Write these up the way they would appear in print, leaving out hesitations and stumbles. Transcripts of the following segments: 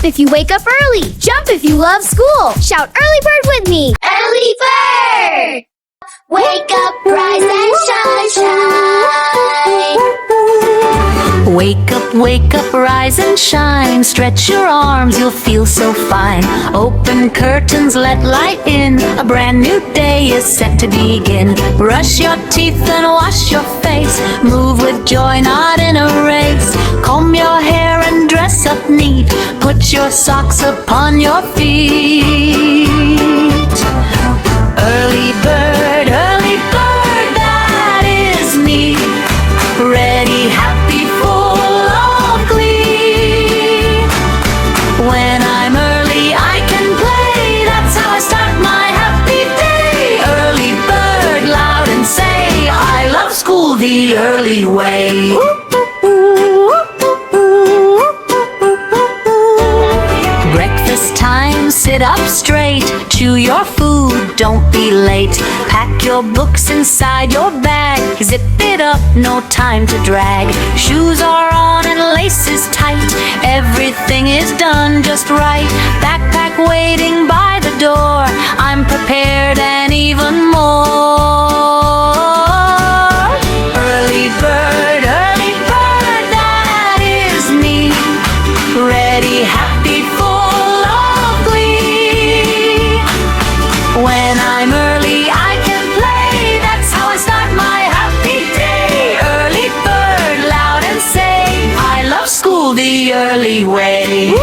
Up if you wake up early. Jump if you love school. Shout early bird with me. Early bird! Wake up, rise and shine, shine. Wake up, rise and shine. Stretch your arms, you'll feel so fine. Open curtains, let light in. A brand new day is set to begin. Brush your teeth and wash your face. Move with joy, not in a race. Comb your hair and dress up neat. Put your socks upon your feet. Early bird, that is me. Ready, happy, full of glee. When I'm early, I can play. That's how I start my happy day. Early bird, loud and say, I love school the early way. Breakfast time, sit up straight. Chew your food, don't be late. Pack your books inside your bag. Zip it up, no time to drag. Shoes are on and laces tight. Everything is done just right. Backpack waiting by the door. I'm prepared and even more. Early bird, that is me. Ready, happy, full of glee. When I'm early, I can play. That's how I start my happy day. Early bird, loud and say, I love school the early way.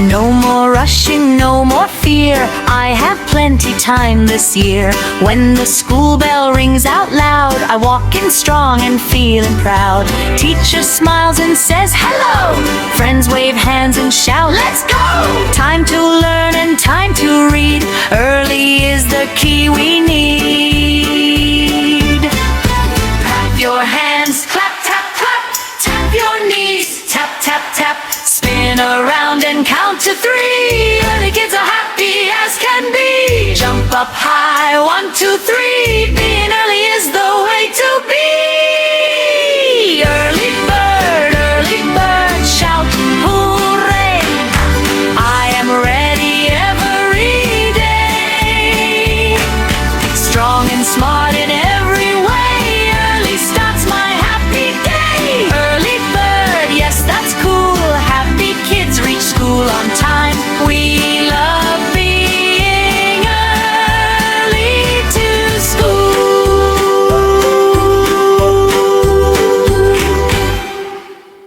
No more rushing, no more fear. I have plenty time this year. When the school bell rings out loud, I walk in strong and feeling proud. Teacher smiles and says hello. Friends wave hands and shout, let's go! Time to learn and time to read. Early is the key we need. Clap your hands, clap, tap, clap. Tap your knees, tap, tap, tap. Spin around and count to 3. Early kids are happy as can be. Jump up high, 1, 2, 3. Being early is the way to be.